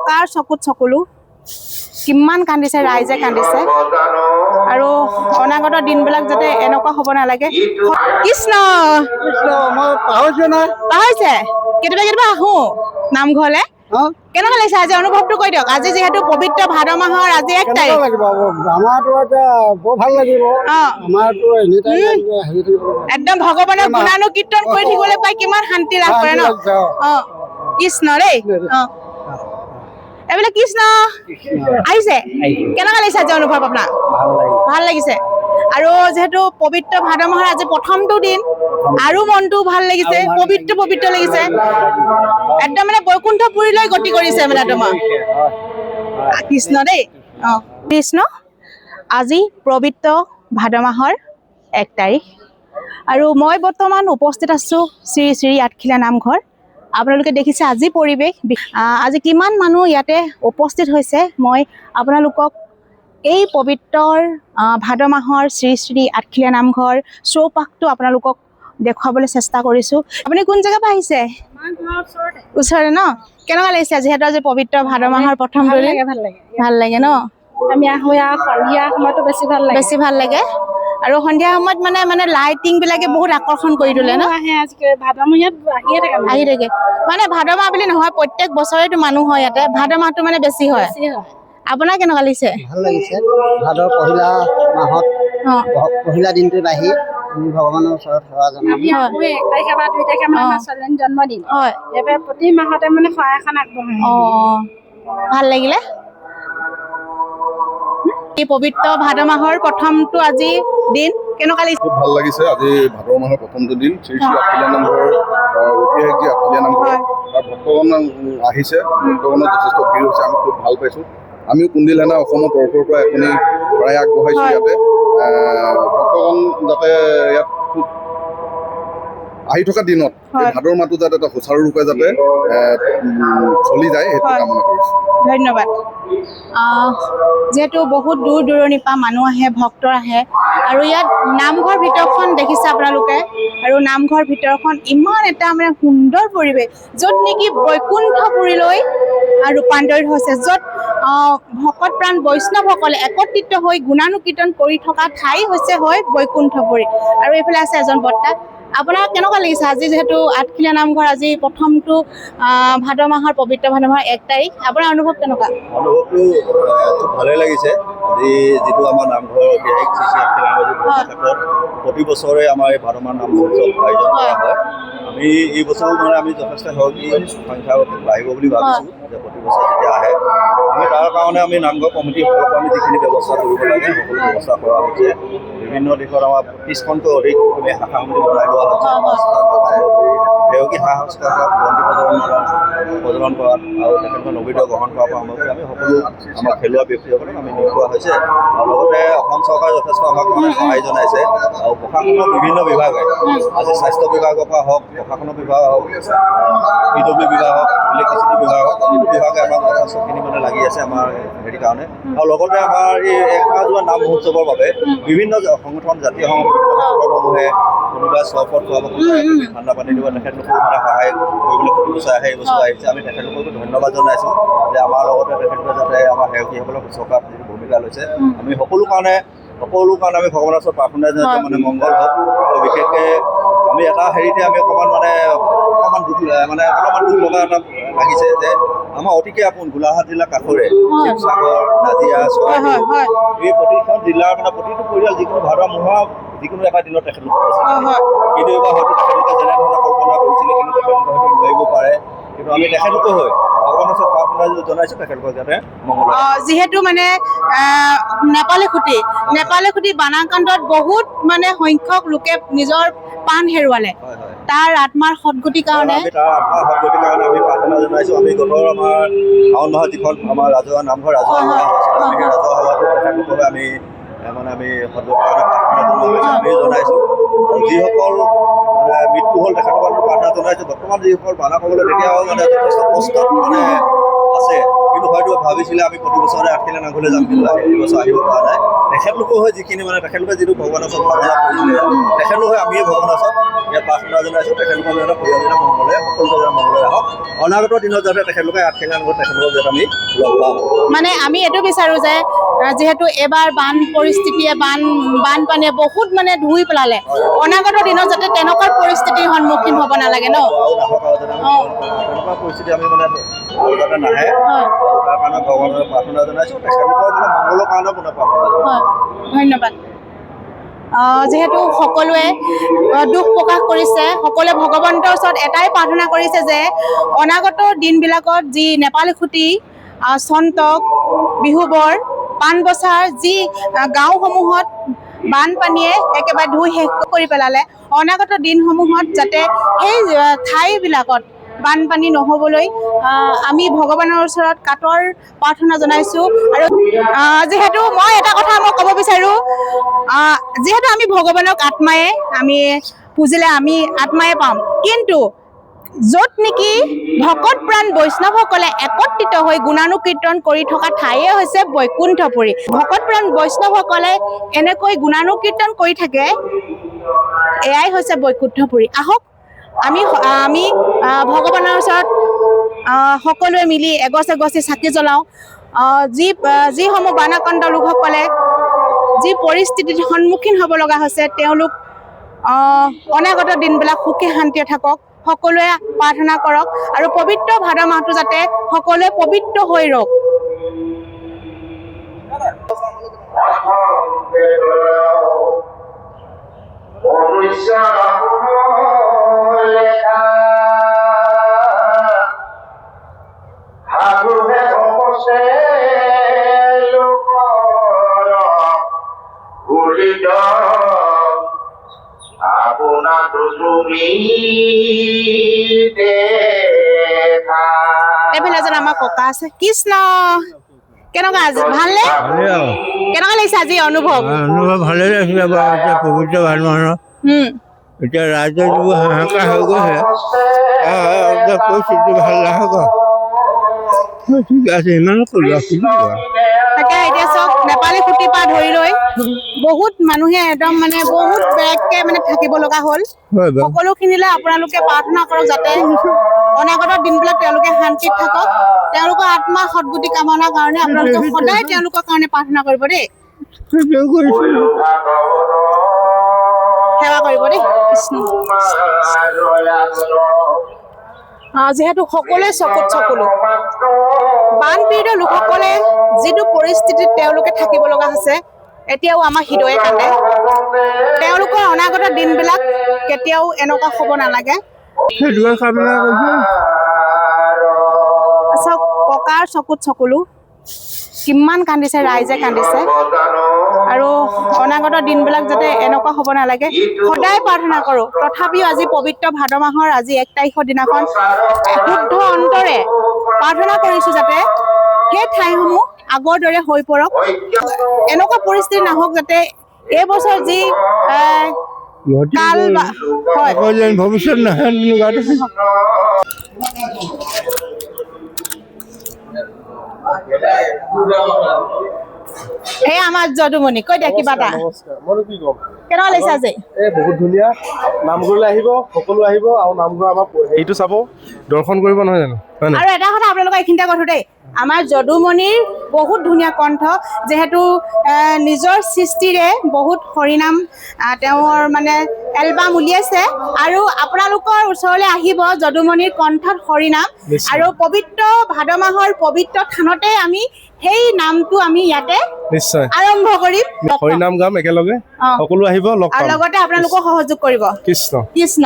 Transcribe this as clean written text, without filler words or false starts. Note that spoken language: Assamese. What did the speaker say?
কাৰ চকুত চকুলো কিমান কান্দিছে ৰাইজে কান্দিছে আৰু অনাগত দিনবিলাক যাতে এনেকুৱা হ'ব নালাগে কৃষ্ণ মই পাহৰিছো নহয় পাহৰিছে কেতিয়াবা আহো নামঘৰলে কেনেকুৱা লাগিছে আজি অনুভৱটো কৈ দিয়ক আজি যিহেতু পবিত্ৰ ভাদ মাহৰ আজি 1 তাৰিখ লাগিব আমাৰতো এতিয়া বৰ ভাল লাগিব আমাৰতো এনি টাইম হেৰি থাকিব একদম ভগৱানৰ গুণানুকীৰ্তন কৰি থাকিবলৈ পাই কিমান শান্তি লাভ কৰে ন কৃষ্ণ দেই এইবিলাক কৃষ্ণ আহিছে কেনেকুৱা লাগিছে আজি অনুভৱ আপোনাৰ ভাল লাগিছে আৰু যেহেতু পবিত্ৰ ভাদ মাহৰ আজি প্ৰথমটো দিন আৰু মনটো ভাল লাগিছে পবিত্ৰ লাগিছে একদম মানে বৈকুণ্ঠপুৰীলৈ গতি কৰিছে মানে তোমাৰ কৃষ্ণ দেই কৃষ্ণ আজি পবিত্ৰ ভাদ মাহৰ 1 তাৰিখ আৰু মই বৰ্তমান উপস্থিত আছো শ্ৰী শ্ৰী আঠখিলীয়া নামঘৰ আপোনালোকে দেখিছে আজি পৰিৱেশ আজি কিমান মানুহ ইয়াতে উপস্থিত হৈছে মই আপোনালোকক এই পবিত্ৰ ভাদ মাহৰ শ্ৰী শ্ৰী আঠখিলীয়া নামঘৰ চৌপাশটো আপোনালোকক দেখুৱাবলৈ চেষ্টা কৰিছো আপুনি কোন জেগাৰ পৰা আহিছে ওচৰতে ন কেনেকুৱা লাগিছে যিহেতু আজি পবিত্ৰ ভাদ মাহৰ প্ৰথম ভাল লাগে ন আমি আহো সন্ধিয়া সময়তো বেছি ভাল লাগে আৰু সন্ধিয়া সময়ত মানে লাইটিং বিলাকে বহুত আকৰ্ষণ কৰি তোলে ন ভাদমহীয়াত আহি থাকে মানে ভাদ মাহ বুলি নহয় প্ৰত্যেক বছৰেতো মানুহ হয় ইয়াতে ভাদ মাহটো মানে বেছি হয় আপোনাৰ কেনেকুৱা লাগিছে ভাল লাগিছে ভাদৰ পহিলা মাহত পহিলা দিনটোত আহি আমি ভগৱানৰ ওচৰত সেৱা জনাম 1 তাৰিখে বা 2 তাৰিখে মানে আমাৰ ছোৱালীজনীৰ জন্মদিন হয় এবাৰ প্ৰতি মাহতে মানে শৰাই এখন আগবঢ়াই ভাল লাগিলে এই পবিত্ৰ ভাদ মাহৰ প্ৰথমটো আজি দিন কেনেকুৱা লাগিছে খুব ভাল লাগিছে আজি ভাদ মাহৰ প্ৰথমটো দিন শ্ৰী শ্ৰী আঠখিলীয়া নামঘৰ ঐতিহাসিক যি আঠখিলীয়া নামঘৰ তাৰ ভক্তগণ আহিছে ভক্তগণৰ যথেষ্ট ভিৰ হৈছে আমি খুব ভাল পাইছোঁ আমিও কুন্দিল সেনা অসমৰ তৰফৰ পৰা এখনি শৰাই আগবঢ়াইছোঁ ইয়াতে ভক্তগণ যাতে ইয়াত খুব আহি থকা দিনত ভাদৰ মাহটো যাতে এটা সুচাৰুৰূপে যাতে চলি যায় সেইটো কামনা কৰিছোঁ ধন্যবাদ যেহেতু বহুত দূৰ দূৰণিৰ পৰা মানুহ আহে ভক্ত আহে আৰু ইয়াত নামঘৰ ভিতৰখন দেখিছে আপোনালোকে আৰু নামঘৰ ভিতৰখন ইমান এটা মানে সুন্দৰ পৰিৱেশ য'ত নেকি বৈকুণ্ঠপুৰীলৈ ৰূপান্তৰিত হৈছে য'ত ভকত প্ৰাণ বৈষ্ণৱসকলে একত্ৰিত হৈ গুণানুকীৰ্তন কৰি থকা ঠাই হৈছে বৈকুণ্ঠপুৰী আৰু এইফালে আছে এজন বৰ্তা আপোনাৰ কেনেকুৱা লাগিছে আজি যেহেতু আঠখিলীয়া নামঘৰ আজি প্ৰথমটো ভাদ মাহৰ পবিত্ৰ ভাদ মাহৰ 1 তাৰিখ আপোনাৰ অনুভৱ কেনেকুৱা অনুভৱটো খুব ভালেই লাগিছে আজি যিটো আমাৰ নামঘৰ ঐতিহাসিক শ্ৰী শ্ৰী আঠখিলীয়া নামঘৰ ক্ষেত্ৰত প্ৰতি বছৰে আমাৰ এই ভাদ মাহ নামঘৰ উৎসৱ আয়োজন কৰা হয় আমি এই বছৰো মানে আমি যথেষ্ট সহযোগী সংখ্যা বাঢ়িব বুলি ভাবিছোঁ যে প্ৰতি বছৰ যেতিয়া আহে আমি তাৰ কাৰণে আমি নামঘৰ কমিটিসকলক আমি যিখিনি ব্যৱস্থা কৰিব লাগে সকলো ব্যৱস্থা কৰা হৈছে বিভিন্ন দিশত আমাৰ 30খনকৈ অধিক আমি শাখা সমিতি বনাই লোৱা হৈছে সেউকী সা সংস্কাৰ বন্তি প্ৰজ্বলন কৰাত আৰু তেখেতলোকৰ নৈবেদ্য গ্ৰহণ কৰাৰ পৰা আৰম্ভ কৰি আমি সকলো আমাৰ খেলুৱা ব্যক্তিসকলক আমি নিয়োগ কৰা হৈছে আৰু লগতে অসম চৰকাৰে যথেষ্ট আমাক মানে সহায় জনাইছে আৰু প্ৰশাসনৰ বিভিন্ন বিভাগে আজি স্বাস্থ্য বিভাগৰ পৰা হওক প্ৰশাসনৰ বিভাগ হওক PW বিভাগ হওক ইলেক্ট্ৰিচিটি বিভাগ হওক প্ৰতিটো বিভাগে আমাক যথেষ্টখিনি মানে লাগি আছে আমাৰ হেৰি কাৰণে আৰু লগতে আমাৰ এই 1 মাহ যোৱা নাম মহোৎসৱৰ বাবে বিভিন্ন সংগঠন জাতীয় সংগঠনসমূহে কোনোবাই চৰপত খোৱাব ঠাণ্ডা পানী দিব তেখেতলোকেও মানে সহায় কৰিবলৈ প্ৰতি বছৰ আহে এই বছৰ আহিছে আমি তেখেতলোককো ধন্যবাদ জনাইছোঁ যে আমাৰ লগতে তেখেতলোকে যাতে আমাৰ সেৱকীসকলক চৰকাৰ যিটো ভূমিকা লৈছে আমি সকলো কাৰণে আমি ভগৱানৰ ওচৰত প্ৰাৰ্থনা জনাইছোঁ মানে মংগল হওক আৰু বিশেষকৈ আমি এটা হেৰিতে আমি অকণমান দুখ লগা এটা লাগিছে যে আমাৰ অতিকে আপোন গোলাঘাট জিলাৰ কাষৰে শিৱসাগৰ নাজিৰা চৰাইদেউ এই প্ৰতিখন জিলাৰ মানে প্ৰতিটো পৰিয়াল যিকোনো ভাদ মাহৰ যিকোনো এটা দিনত তেখেতলোক কিন্তু এইবাৰ হয়তো তেখেতলোকে যেনেধৰণে কল্পনা কৰিছিলে কিন্তু তেখেতলোকে হয়তো নোৱাৰিব পাৰে কিন্তু আমি তেখেতলোকে হৈ ভগৱানৰ ওচৰত প্ৰাৰ্থনা জনাইছোঁ তেখেতলোকক যাতে মংগল যিহেতু মানে নেপালী খুটি বানাকাণ্ডত বহুত মানে সংখ্যক লোকে নিজৰ প্ৰাণ হেৰুৱালে তাৰ আত্মাৰ সদ্গতিৰ কাৰণে আমি প্ৰাৰ্থনা জনাইছোঁ আমি গতৰ আমাৰ শাওণ মাহত যিখন আমাৰ ৰাজহুৱা নামঘৰ ৰাজহুৱা সভাটো তেখেতলোকক আমি সদ্গতিৰ কাৰণে প্ৰাৰ্থনা আমি জনাইছোঁ যিসকল মৃত্যু হ'ল তেখেতসকলক প্ৰাৰ্থনা জনাইছোঁ বৰ্তমান যিসকল বানা ক'বলৈ তেতিয়াও মানে যথেষ্ট কষ্টত মানে আছে কিন্তু হয়তো ভাবিছিলে আমি প্ৰতি বছৰে আঠখেলীয়া নামঘৰলৈ যাম, কিন্তু এই বছৰ আহিব পৰা নাই। তেখেতলোকৰ হৈ যিখিনি মানে তেখেতলোকে যিটো ভগৱানৰ ওচৰত প্ৰাৰ্থনা কৰিছিলে, তেখেতলোক হৈ আমিয়ে ভগৱানৰ ওচৰত ইয়াত প্ৰাৰ্থনা জনাইছোঁ তেখেতলোকৰ যাতে পৰিয়ালৰ মংগলে সকলোৰে মংগলে আহক। অনাগত দিনত যাতে তেখেতলোকে আঠখেলীয়া নামঘৰত তেখেতলোকক যাতে আমি লগ পাওঁ। মানে আমি এইটো বিচাৰো যে যিহেতু এবাৰ বান পৰিস্থিতিয়ে বানপানীয়ে বহুত মানে ধুই পেলালে, অনাগত দিনত যাতে তেনেকুৱা পৰিস্থিতিৰ সন্মুখীন হ'ব নালাগে ন। তেনেকুৱা পৰিস্থিতি আমি মানে যাতে নাহে, তাৰ কাৰণে ভগৱানৰ প্ৰাৰ্থনা জনাইছোঁ। তেখেতলোকৰ মানে মংগলৰ কাৰণে মানে প্ৰাৰ্থনা জনাইছোঁ। ধন্যবাদ। যিহেতু সকলোৱে দুখ প্ৰকাশ কৰিছে, সকলোৱে ভগৱন্তৰ ওচৰত এটাই প্ৰাৰ্থনা কৰিছে যে অনাগত দিনবিলাকত যি নেপালী খুটি, চন্তক, বিহুবৰ, পাণবছাৰ যি গাঁওসমূহত বানপানীয়ে একেবাৰে ধুই শেষ কৰি পেলালে, অনাগত দিনসমূহত যাতে সেই ঠাইবিলাকত বানপানী নহ'বলৈ আমি ভগৱানৰ ওচৰত কাতৰ প্ৰাৰ্থনা জনাইছোঁ। আৰু যিহেতু মই এটা কথা ক'ব বিচাৰোঁ, যিহেতু আমি ভগৱানক আত্মায়ে আমি পুজিলে আমি আত্মায়ে পাম, কিন্তু য'ত নেকি ভকত প্ৰাণ বৈষ্ণৱসকলে একত্ৰিত হৈ গুণানুকীৰ্তন কৰি থকা ঠাইয়ে হৈছে বৈকুণ্ঠপুৰী। ভকত প্ৰাণ বৈষ্ণৱসকলে এনেকৈ গুণানুকীৰ্তন কৰি থাকে, এয়াই হৈছে বৈকুণ্ঠপুৰী। আহক আমি ভগৱানৰ ওচৰত সকলোৱে মিলি এগছ এগছি চাকি জ্বলাওঁ। যিসমূহ বানাক্ৰান্ত লোকসকলে যি পৰিস্থিতিৰ সন্মুখীন হ'ব লগা হৈছে, তেওঁলোক অনাগত দিনবিলাক সুখী শান্তিৰে থাকক, সকলোৱে প্ৰাৰ্থনা কৰক আৰু পবিত্ৰ ভাদ মাহটো যাতে সকলোৱে পবিত্ৰ হৈ ৰওক। এইফালে এজন আমাৰ ককা আছে। কৃষ্ণ, কেনেকুৱা আজি ভালনে? কেনেকুৱা লাগিছে আজি অনুভৱ? ভালেই লাগিছিলে বাৰু। এতিয়া পবিত্ৰ ভাদ মাহৰ এতিয়া ৰাইজৰ যিবোৰ হাহাকাৰ হৈ গৈছে, পৰিস্থিতি ভাল নাহক। ঠিক আছে, ইমানো ক'লো। তাকে এতিয়া চাওক, নেপালী খুঁটিৰ পৰা ধৰি লৈ বহুত মানুহে একদম মানে বহুত বেগকে মানে থাকিব লগা হ'ল। সকলোখিনিলৈ আপোনালোকে প্ৰাৰ্থনা কৰক যাতে অনাগত দিনবিলাক তেওঁলোকে শান্তিত থাকক। তেওঁলোকৰ আত্মা সদ্গতি কামনাৰ কাৰণে আপোনালোকে সদায় তেওঁলোকৰ কাৰণে প্ৰাৰ্থনা কৰিব দেই, সেৱা কৰিব দেই। কৃষ্ণ। যিহেতু সকলোৱে চকুত চকুলো, বানপীড়িত লোকসকলে যিটো পৰিস্থিতিত তেওঁলোকে থাকিব লগা হৈছে, এতিয়াও আমাৰ হৃদয়ে কান্দে। তেওঁলোকৰ অনাগত দিনবিলাক কেতিয়াও এনেকুৱা হ'ব নালাগে। চাওক, ককাৰ চকুত চকুলো, কিমান কান্দিছে, ৰাইজে কান্দিছে। আৰু অনাগত দিনবিলাক যাতে এনেকুৱা হ'ব নালাগে, সদায় প্ৰাৰ্থনা কৰোঁ। তথাপিও আজি পবিত্ৰ ভাদ মাহৰ আজি 1 তাৰিখৰ দিনাখন শুদ্ধ অন্তৰে প্ৰাৰ্থনা কৰিছোঁ যাতে সেই ঠাইসমূহ আগৰ দৰে হৈ পৰক, এনেকুৱা পৰিস্থিতি নাহক যাতে এইবছৰ যি কাল ভৱিষ্যত নাহে। এই আমাৰ যদুমণি কৈ দিয়া কিবা এটা। কেনেকুৱা লাগিছে আজি? বহুত ধুনীয়া। নামঘৰলৈ আহিব, সকলো আহিব আৰু নামঘৰ আমাৰ হেৰিটো চাব, দৰ্শন কৰিব, নহয় জানো? আৰু এটা কথা আপোনালোকক এইখিনিতে কৈছোঁ দেই, আমাৰ যদুমণিৰ বহুত ধুনীয়া কণ্ঠ, যিহেতু নিজৰ সৃষ্টিৰে বহুত হৰিনাম তেওঁৰ মানে এলবাম উলিয়াইছে। আৰু আপোনালোকৰ ওচৰলৈ আহিব যদুমণিৰ কণ্ঠত হৰিনাম, আৰু পবিত্ৰ ভাদ মাহৰ পবিত্ৰ থানতে আমি সেই নামটো আমি ইয়াতে নিশ্চয় আৰম্ভ কৰিম। হৰিনাম গাম একেলগে, সকলো আহিব, আৰু লগতে আপোনালোকক সহযোগ কৰিব। কৃষ্ণ কৃষ্ণ।